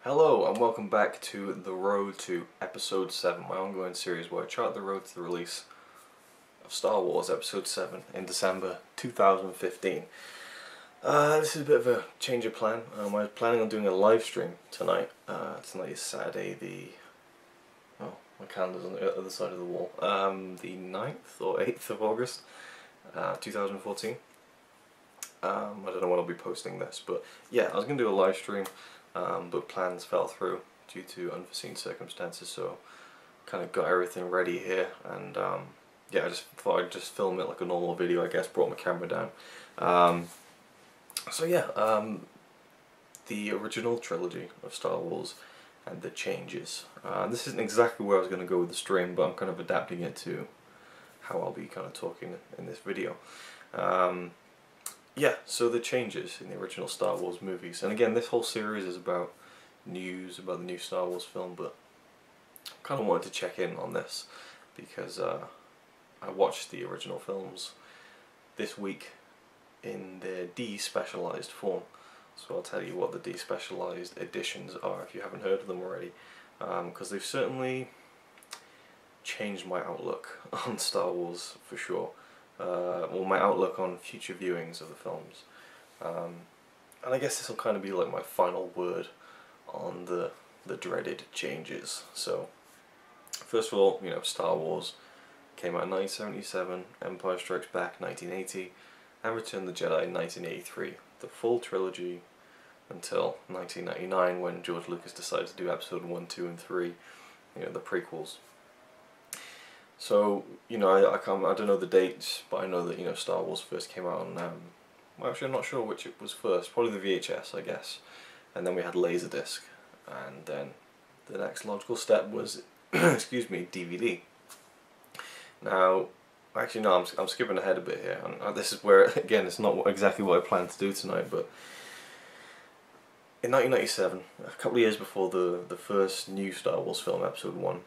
Hello and welcome back to The Road to Episode 7, my ongoing series where I chart the road to the release of Star Wars Episode 7 in December 2015. This is a bit of a change of plan. I was planning on doing a live stream tonight. Tonight is Saturday my calendar's on the other side of the wall. The 9th or 8th of August 2014. I don't know when I'll be posting this, but yeah, I was going to do a live stream. But plans fell through due to unforeseen circumstances, so kind of got everything ready here, and yeah, I just thought I'd just film it like a normal video, I guess, brought my camera down. So yeah, the original trilogy of Star Wars and the changes. This isn't exactly where I was going to go with the stream, but I'm kind of adapting it to how I'll be kind of talking in this video. Yeah, so the changes in the original Star Wars movies, and again, this whole series is about news about the new Star Wars film, but I kind of wanted to check in on this because I watched the original films this week in their despecialized form. So I'll tell you what the Despecialized Editions are if you haven't heard of them already, because they've certainly changed my outlook on Star Wars for sure. Well, my outlook on future viewings of the films, and I guess this will kind of be like my final word on the dreaded changes. So, first of all, you know, Star Wars came out in 1977, Empire Strikes Back 1980, and Return of the Jedi in 1983. The full trilogy until 1999, when George Lucas decided to do Episode 1, 2, and 3, you know, the prequels. So, you know, I don't know the dates, but I know that, you know, Star Wars first came out on, well, actually I'm not sure which it was first, probably the VHS, I guess, and then we had Laserdisc, and then the next logical step was, excuse me, DVD. Now, actually no, I'm skipping ahead a bit here, and this is where, again, it's not exactly what I planned to do tonight, but in 1997, a couple of years before the first new Star Wars film, Episode 1,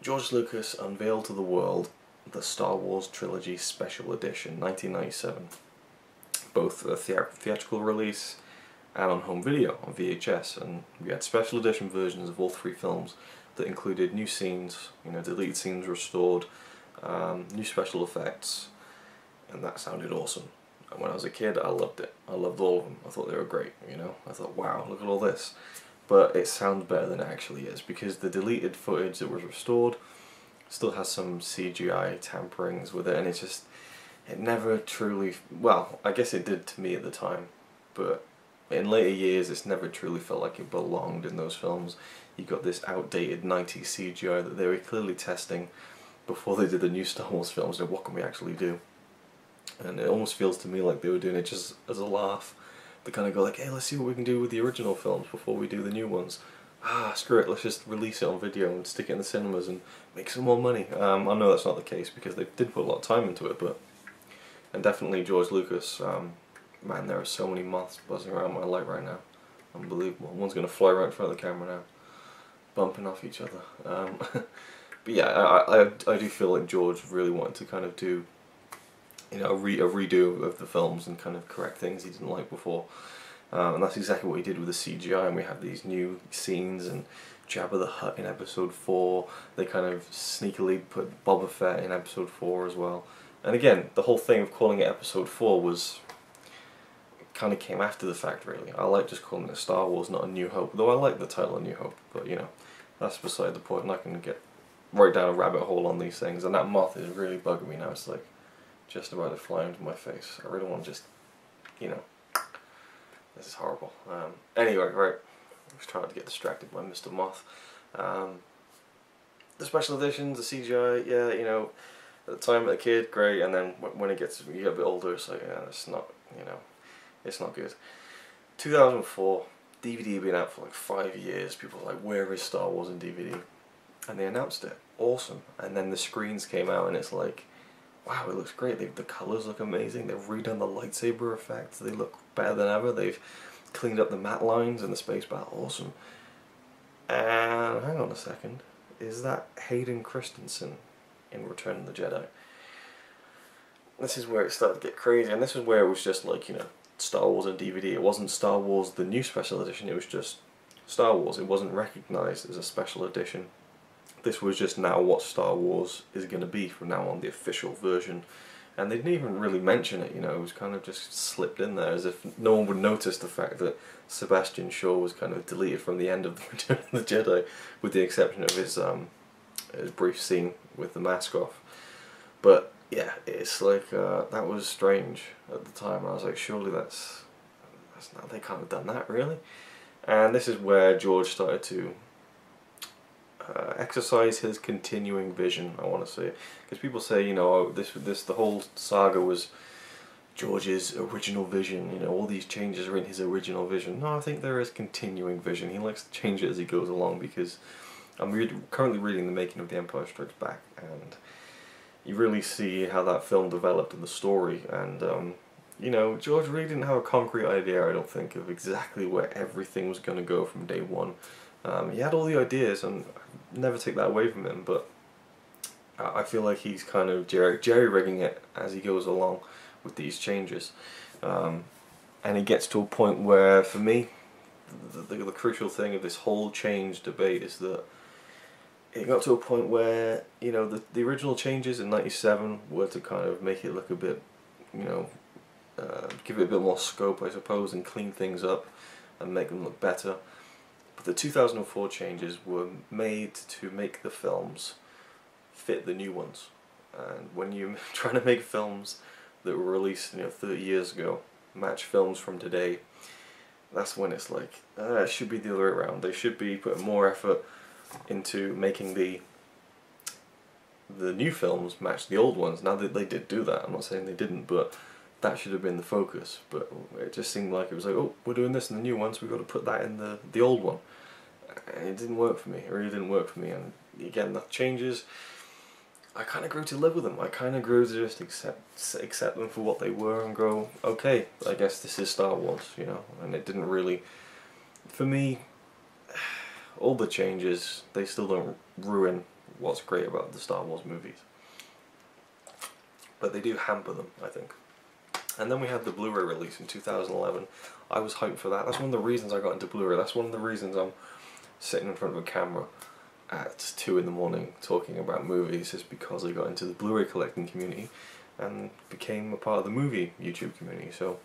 George Lucas unveiled to the world the Star Wars Trilogy Special Edition, 1997. Both a theatrical release and on home video, on VHS, and we had special edition versions of all three films that included new scenes, you know, deleted scenes restored, new special effects, and that sounded awesome. And when I was a kid, I loved it. I loved all of them. I thought they were great, you know. I thought, wow, look at all this. But it sounds better than it actually is, because the deleted footage that was restored still has some CGI tamperings with it, and it never truly, well, I guess it did to me at the time, but in later years it's never truly felt like it belonged in those films. You got this outdated 90s CGI that they were clearly testing before they did the new Star Wars films, and what can we actually do? And it almost feels to me like they were doing it just as a laugh. They kind of go like, hey, let's see what we can do with the original films before we do the new ones. Screw it, let's just release it on video and stick it in the cinemas and make some more money. I know that's not the case because they did put a lot of time into it, but... And definitely George Lucas, man, there are so many moths buzzing around my light right now. Unbelievable. One's going to fly right in front of the camera now, bumping off each other. But yeah, I do feel like George really wanted to kind of do, you know, a redo of the films and kind of correct things he didn't like before. And that's exactly what he did with the CGI, and we have these new scenes, and Jabba the Hutt in Episode 4, they kind of sneakily put Boba Fett in Episode 4 as well. And again, the whole thing of calling it Episode 4 was, kind of came after the fact really. I like just calling it Star Wars, not A New Hope, though I like the title A New Hope, but you know, that's beside the point, and I can get right down a rabbit hole on these things, and that moth is really bugging me now. It's like, just about to fly into my face. I really want to just, you know, this is horrible. Anyway, right, I was trying to get distracted by Mr. Moth. The special editions, the CGI, yeah, you know, at the time of the kid, great, and then when it gets, you get a bit older, it's like, yeah, it's not, you know, it's not good. 2004, DVD been out for like 5 years, people were like, where is Star Wars in DVD? And they announced it, awesome, and then the screens came out and it's like, wow, it looks great. The colours look amazing. They've redone the lightsaber effects. They look better than ever. They've cleaned up the matte lines and the space battle. Awesome. And hang on a second. Is that Hayden Christensen in Return of the Jedi? This is where it started to get crazy. And this is where it was just like, you know, Star Wars on DVD. It wasn't Star Wars the new special edition. It was just Star Wars, it wasn't recognised as a special edition. This was just now what Star Wars is going to be from now on, the official version. And they didn't even really mention it, you know, it was kind of just slipped in there as if no one would notice the fact that Sebastian Shaw was kind of deleted from the end of the Return of the Jedi, with the exception of his brief scene with the mask off. But yeah, it's like, that was strange at the time. I was like, surely that's not, they can't have done that, really. And this is where George started to exercise his continuing vision, I want to say, because people say, you know, oh, the whole saga was George's original vision, you know, all these changes are in his original vision. No, I think there is continuing vision. He likes to change it as he goes along, because I'm currently reading The Making of The Empire Strikes Back, and you really see how that film developed in the story. And you know, George really didn't have a concrete idea, I don't think, of exactly where everything was going to go from day one. He had all the ideas, and I never take that away from him, but I feel like he's kind of jerry-rigging it as he goes along with these changes. And he gets to a point where, for me, the crucial thing of this whole change debate is that it got to a point where, you know, the original changes in '97 were to kind of make it look a bit, you know, give it a bit more scope, I suppose, and clean things up and make them look better. But the 2004 changes were made to make the films fit the new ones. And when you're trying to make films that were released, you know, 30 years ago match films from today, that's when it's like, it should be the other way around. They should be putting more effort into making the new films match the old ones. Now they did do that, I'm not saying they didn't, but that should have been the focus. But it just seemed like it was like, oh, we're doing this in the new ones, we've got to put that in the old one. And it didn't work for me, it really didn't work for me. And again, the changes, I kind of grew to live with them. I kind of grew to just accept them for what they were and go, okay, I guess this is Star Wars, you know. And it didn't really, for me, all the changes, they still don't ruin what's great about the Star Wars movies. But they do hamper them, I think. And then we had the Blu-ray release in 2011. I was hyped for that. That's one of the reasons I got into Blu-ray. That's one of the reasons I'm sitting in front of a camera at 2 in the morning talking about movies, is because I got into the Blu-ray collecting community and became a part of the movie YouTube community. So,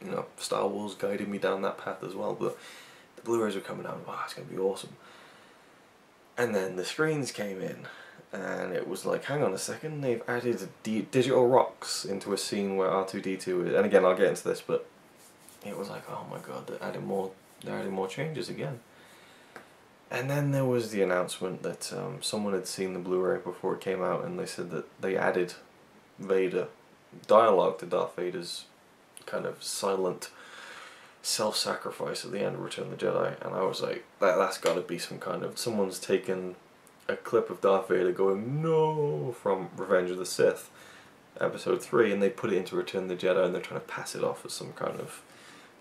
you know, Star Wars guided me down that path as well. But the Blu-rays were coming out, wow, it's going to be awesome. And then the screens came in, and it was like, hang on a second, they've added digital rocks into a scene where R2-D2 is, and again, I'll get into this, but it was like, oh my god, they're adding more changes again. And then there was the announcement that someone had seen the Blu-ray before it came out, and they said that they added Vader dialogue to Darth Vader's kind of silent self-sacrifice at the end of Return of the Jedi, and I was like, that's got to be some kind of, someone's taken a clip of Darth Vader going no from Revenge of the Sith episode 3, and they put it into Return of the Jedi, and they're trying to pass it off as some kind of,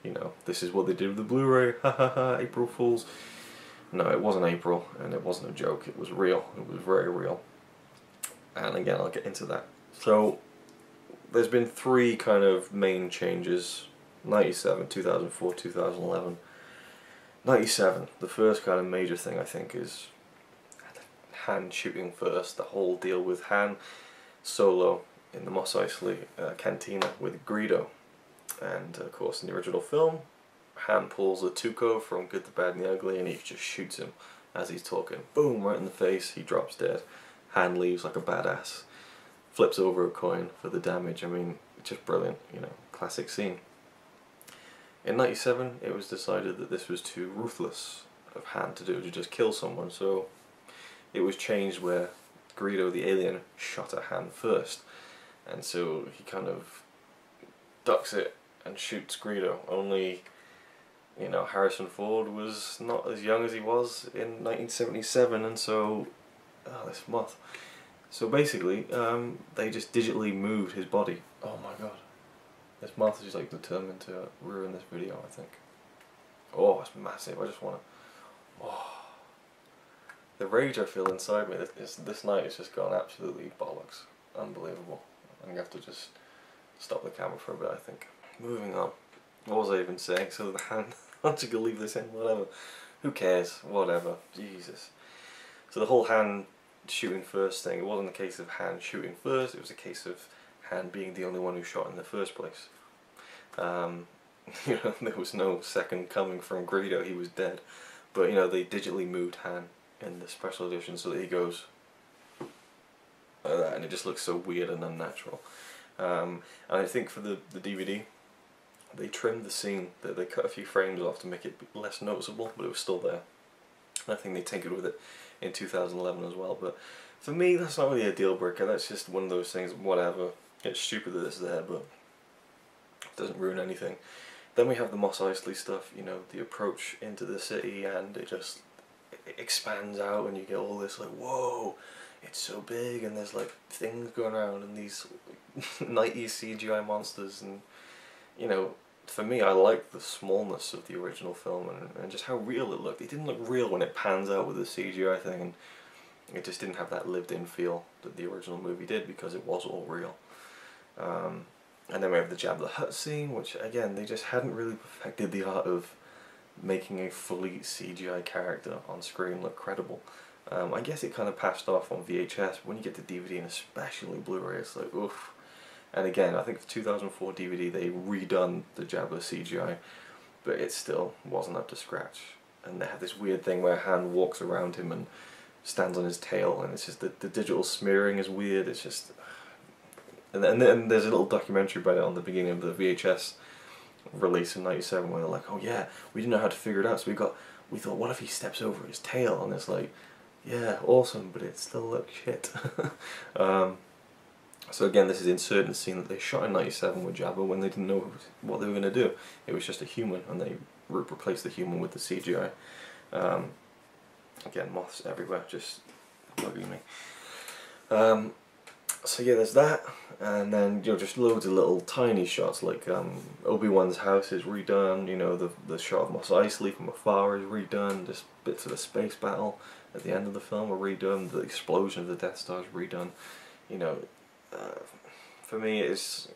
you know, this is what they did with the Blu-ray, ha ha ha, April Fools. No, it wasn't April, and it wasn't a joke, it was real, it was very real. And again, I'll get into that. So there's been 3 kind of main changes: 97, 2004, 2011. 97, the first kind of major thing I think is Han shooting first, the whole deal with Han Solo in the Mos Eisley cantina with Greedo. And of course in the original film, Han pulls a Tuco from Good, the Bad and the Ugly, and he just shoots him as he's talking. Boom, right in the face, he drops dead. Han leaves like a badass, flips over a coin for the damage. I mean, just brilliant, you know, classic scene. In 97, it was decided that this was too ruthless of Han to do, to just kill someone, so it was changed where Greedo the alien shot at Han first, and so he kind of ducks it and shoots Greedo. Only, you know, Harrison Ford was not as young as he was in 1977, and so, this moth. So basically, they just digitally moved his body. Oh my god. This moth is just like determined to ruin this video, I think. Oh, it's massive, I just want to... Oh. The rage I feel inside me this night has just gone absolutely bollocks. Unbelievable. I'm going to have to just stop the camera for a bit, I think. Moving on. What was I even saying? So the hand... I'm just going to leave this in, whatever. Who cares? Whatever. Jesus. So the whole Han shooting first thing, it wasn't a case of Han shooting first, it was a case of Han being the only one who shot in the first place. You know, there was no second coming from Greedo, he was dead. But, you know, they digitally moved Han in the special edition so that he goes like that, and it just looks so weird and unnatural. And I think for the DVD, they trimmed the scene, they cut a few frames off to make it less noticeable, but it was still there. And I think they tinkered with it in 2011 as well, but for me that's not really a deal breaker, that's just one of those things, whatever, it's stupid that it's there, but it doesn't ruin anything. Then we have the Mos Eisley stuff, you know, the approach into the city, and it just expands out and you get all this like, whoa, it's so big, and there's like things going around and these 90s CGI monsters, and you know, for me I like the smallness of the original film and just how real it looked. It didn't look real when it pans out with the CGI thing, and it just didn't have that lived in feel that the original movie did because it was all real. And then we have the Jabba the Hutt scene, which again, they just hadn't really perfected the art of making a fully CGI character on screen look credible. I guess it kind of passed off on VHS, but when you get to DVD and especially Blu-ray, it's like, oof. And again, I think for 2004 DVD they redone the Jabba CGI, but it still wasn't up to scratch. And they have this weird thing where Han walks around him and stands on his tail, and it's just the digital smearing is weird. It's just, and there's a little documentary about it on the beginning of the VHS release in '97 where they're like, oh yeah, we didn't know how to figure it out, so we thought, what if he steps over his tail? And it's like, yeah, awesome, but it still looks shit. So again, this is inserted in the scene that they shot in '97 with Jabba when they didn't know what they were going to do. It was just a human, and they replaced the human with the CGI. Again, moths everywhere, just bugging me. So yeah, there's that, and then, you know, just loads of little tiny shots, like Obi-Wan's house is redone, you know, the shot of Mos Eisley from afar is redone, just bits of the space battle at the end of the film are redone, the explosion of the Death Star is redone, you know. For me, it's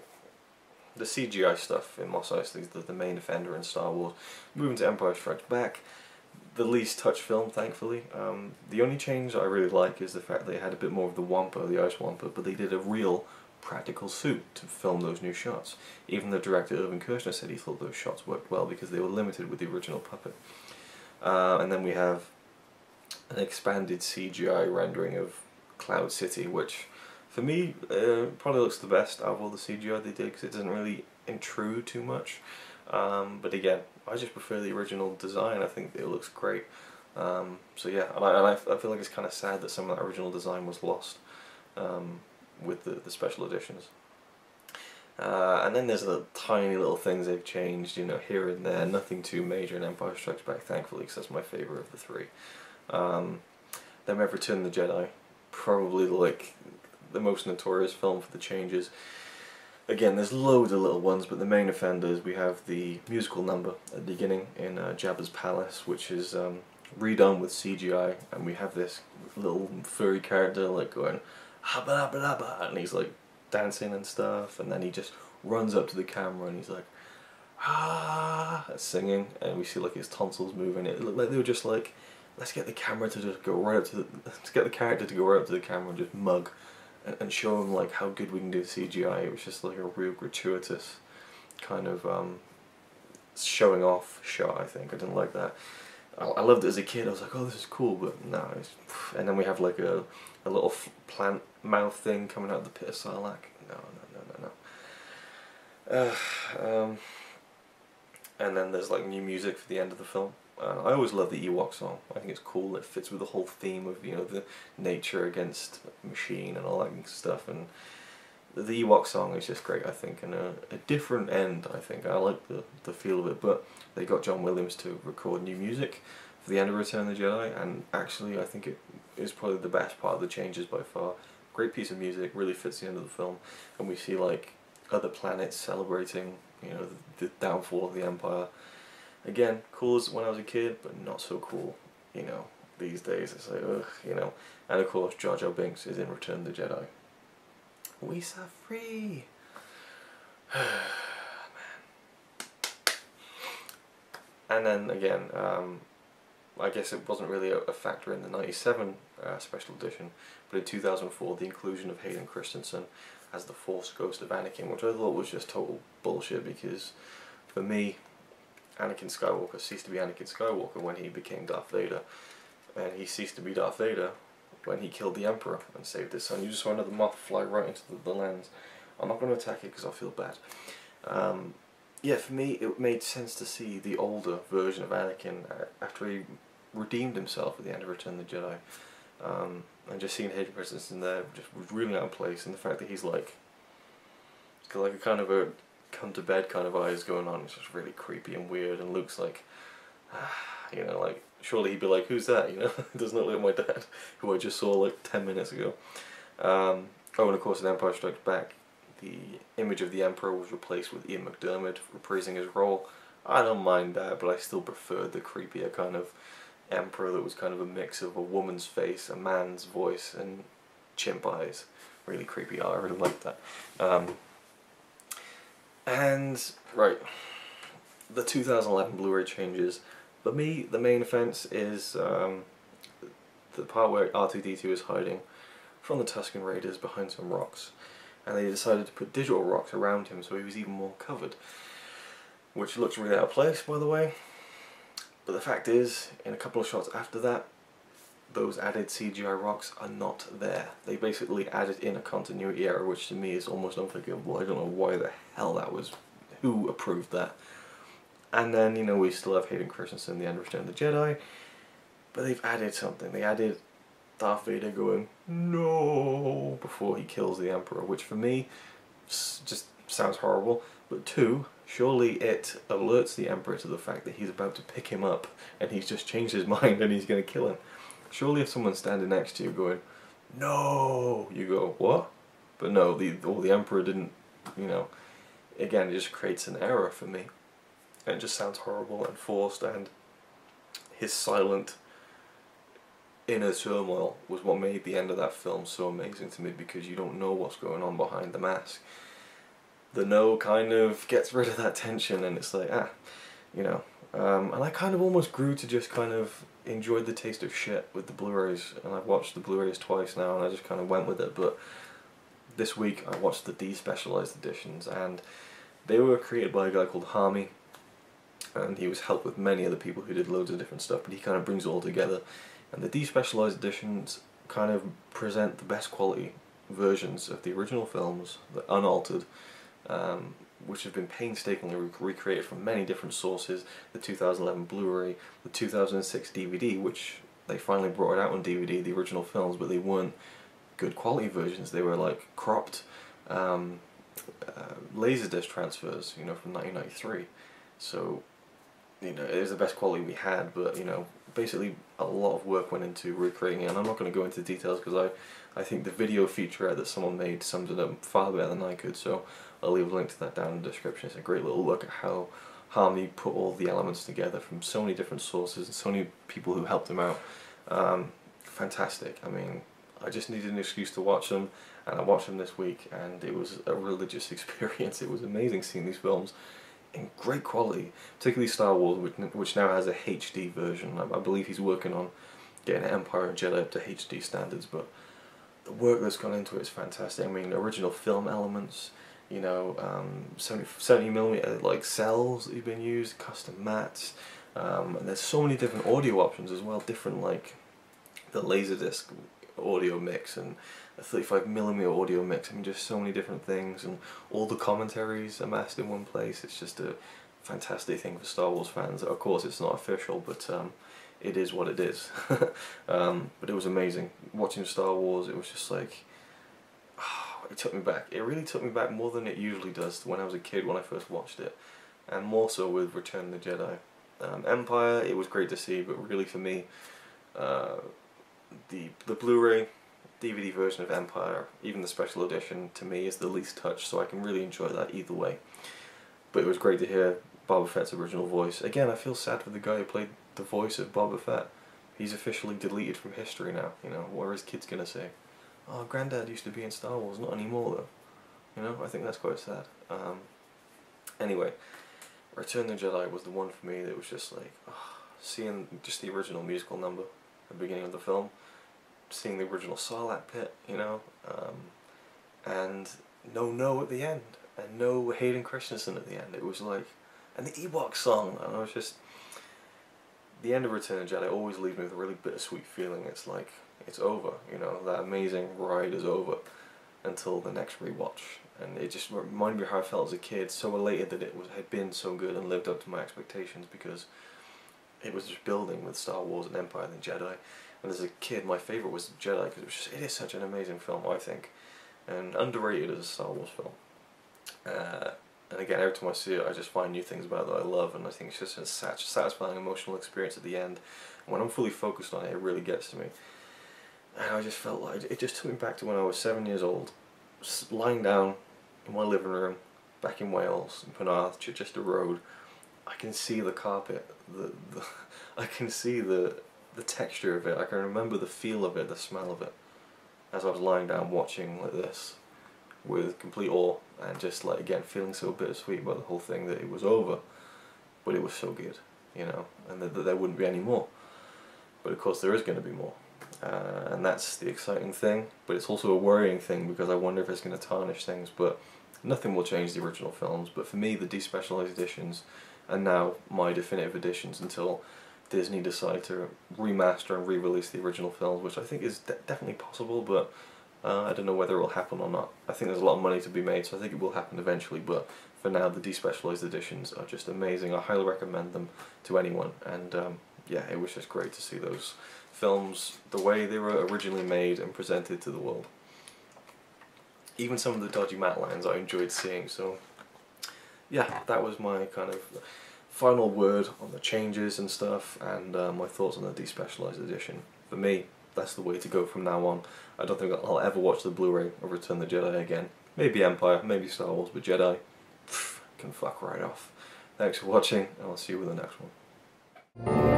the CGI stuff in Mos Eisley, the main offender in Star Wars. Moving to Empire Strikes Back, the least touch film, thankfully. The only change that I really like is the fact they had a bit more of the Wampa, the Ice Wampa, but they did a real practical suit to film those new shots. Even the director Irvin Kershner said he thought those shots worked well because they were limited with the original puppet. And then we have an expanded CGI rendering of Cloud City, which for me probably looks the best out of all the CGI they did because it doesn't really intrude too much. But again, I just prefer the original design. I think it looks great. So yeah, and I feel like it's kind of sad that some of that original design was lost with the special editions. And then there's the tiny little things they've changed, you know, here and there. Nothing too major in Empire Strikes Back, thankfully, because that's my favourite of the three. Then we have Return of the Jedi, probably like the most notorious film for the changes. Again, there's loads of little ones, but the main offenders, we have the musical number at the beginning in Jabba's palace, which is redone with CGI, and we have this little furry character like going habba habba habba, and he's like dancing and stuff, and then he just runs up to the camera and he's like ah, singing, and we see like his tonsils moving. It looked like they were just like, let's get the camera to just go right up to let's get the character to go right up to the camera and just mug and show him like how good we can do CGI. It was just like a real gratuitous kind of showing off shot, I think. I didn't like that. I loved it as a kid, I was like, oh, this is cool, but no. And then we have like a little plant mouth thing coming out of the pit of Sarlacc. No. And then there's like new music for the end of the film. I always love the Ewok song. I think it's cool. It fits with the whole theme of, you know, the nature against machine and all that stuff. And the Ewok song is just great, I think, and a different end, I think. I like the feel of it, but they got John Williams to record new music for the end of Return of the Jedi, and actually I think it is probably the best part of the changes by far. Great piece of music, really fits the end of the film, and we see like other planets celebrating, you know, the downfall of the Empire. Again, cool as when I was a kid, but not so cool, you know, these days. It's like, ugh, you know. And of course, Jar Jar Binks is in Return of the Jedi. We are free! Man. And then again, I guess it wasn't really a factor in the '97 special edition, but in 2004 the inclusion of Hayden Christensen as the Force Ghost of Anakin, which I thought was just total bullshit, because for me, Anakin Skywalker ceased to be Anakin Skywalker when he became Darth Vader, and he ceased to be Darth Vader when he killed the Emperor and saved his son. You just saw another moth fly right into the lens. I'm not going to attack it because I feel bad. Yeah, for me it made sense to see the older version of Anakin after he redeemed himself at the end of Return of the Jedi. And just seeing Hayden Christensen there just was really out of place, and the fact that he's like, he's got like a kind of a come to bed kind of eyes going on, it's just really creepy and weird, and Luke's like, you know, like, surely he'd be like, who's that, you know, doesn't look like my dad, who I just saw like 10 minutes ago. Oh, and of course in Empire Strikes Back, the image of the Emperor was replaced with Ian McDiarmid reprising his role. I don't mind that, but I still preferred the creepier kind of Emperor that was kind of a mix of a woman's face, a man's voice, and chimp eyes. Really creepy art, I really liked that. And, right, the 2011 Blu-ray changes. For me, the main offence is the part where R2-D2 is hiding from the Tusken Raiders behind some rocks. And they decided to put digital rocks around him so he was even more covered. Which looks really out of place, by the way. But the fact is, in a couple of shots after that, those added CGI rocks are not there. They basically added in a continuity error, which to me is almost unforgivable. I don't know why the hell that was, who approved that. And then, you know, we still have Hayden Christensen in the end of Return of the Jedi, but they've added something. They added Darth Vader going, no, before he kills the Emperor, which for me just sounds horrible. But two, surely it alerts the Emperor to the fact that he's about to pick him up and he's just changed his mind and he's going to kill him. Surely if someone's standing next to you going, no, you go, what? But no, the Emperor didn't, you know, again, it just creates an error for me. And it just sounds horrible and forced, and his silent inner turmoil was what made the end of that film so amazing to me, because you don't know what's going on behind the mask. The no kind of gets rid of that tension, and it's like, you know. And I kind of almost grew to just kind of enjoy the taste of shit with the Blu-rays, and I've watched the Blu-rays twice now, and I just kind of went with it. But this week I watched the Despecialized Editions, and they were created by a guy called Harmy, and he was helped with many other people who did loads of different stuff, but he kind of brings it all together. And the Despecialized Editions kind of present the best quality versions of the original films, the unaltered, which have been painstakingly recreated from many different sources. The 2011 Blu-ray, the 2006 DVD, which they finally brought it out on DVD, the original films, but they weren't good quality versions. They were like cropped Laserdisc transfers, you know, from 1993. So, you know, it was the best quality we had, but, you know, basically a lot of work went into recreating it, and I'm not going to go into details because I think the video featurette that someone made sums it up far better than I could, so I'll leave a link to that down in the description. It's a great little look at how Harmy put all the elements together from so many different sources and so many people who helped him out. Fantastic. I mean, I just needed an excuse to watch them, and I watched them this week, and it was a religious experience. It was amazing seeing these films in great quality, particularly Star Wars, which now has a HD version. I believe he's working on getting Empire and Jedi up to HD standards, but the work that's gone into it is fantastic. I mean, original film elements, you know, 70mm like cells that have been used, custom mats, and there's so many different audio options as well, different like the Laserdisc audio mix and a 35mm audio mix. I mean, just so many different things, and all the commentaries amassed in one place. It's just a fantastic thing for Star Wars fans. Of course, it's not official, but it is what it is. But it was amazing watching Star Wars. It was just like, it took me back. It really took me back more than it usually does to when I was a kid when I first watched it, and more so with Return of the Jedi. Empire, it was great to see, but really for me, the Blu-ray DVD version of Empire, even the special edition, to me is the least touched, so I can really enjoy that either way. But it was great to hear Boba Fett's original voice. Again, I feel sad for the guy who played the voice of Boba Fett. He's officially deleted from history now, you know. What are his kids gonna say? Oh, Granddad used to be in Star Wars, not anymore though. You know, I think that's quite sad. Anyway, Return of the Jedi was the one for me that was just like, seeing just the original musical number at the beginning of the film, seeing the original Sarlacc pit, you know, and no at the end, and no Hayden Christensen at the end. It was like, and the Ewok song, and I was just, the end of Return of the Jedi always leaves me with a really bittersweet feeling. It's like, it's over, you know, that amazing ride is over until the next rewatch. And it just reminded me of how I felt as a kid, so elated that it had been so good and lived up to my expectations, because it was just building with Star Wars and Empire and Jedi. And as a kid, my favourite was Jedi, because it is such an amazing film, I think, and underrated as a Star Wars film. And again, every time I see it, I just find new things about it that I love, and I think it's just a satisfying emotional experience at the end. And when I'm fully focused on it, it really gets to me. And I just felt like, it just took me back to when I was 7 years old, lying down in my living room, back in Wales, in Penarth, Chichester Road. I can see the carpet, I can see the texture of it, I can remember the feel of it, the smell of it, as I was lying down watching like this, with complete awe, and just like, again, feeling so bittersweet about the whole thing, that it was over, but it was so good, you know, and that there wouldn't be any more. But of course there is going to be more, and that's the exciting thing, but it's also a worrying thing, because I wonder if it's going to tarnish things. But nothing will change the original films, but for me the Despecialized Editions are now my definitive editions until Disney decide to remaster and re-release the original films, which I think is definitely possible, but I don't know whether it will happen or not. I think there's a lot of money to be made, so I think it will happen eventually, but for now the Despecialized Editions are just amazing. I highly recommend them to anyone, and yeah, it was just great to see those films the way they were originally made and presented to the world. Even some of the dodgy matte lines I enjoyed seeing, so yeah, that was my kind of final word on the changes and stuff, and my thoughts on the Despecialized Edition. For me, that's the way to go from now on. I don't think I'll ever watch the Blu-ray of Return of the Jedi again. Maybe Empire, maybe Star Wars, but Jedi, can fuck right off. Thanks for watching, and I'll see you with the next one.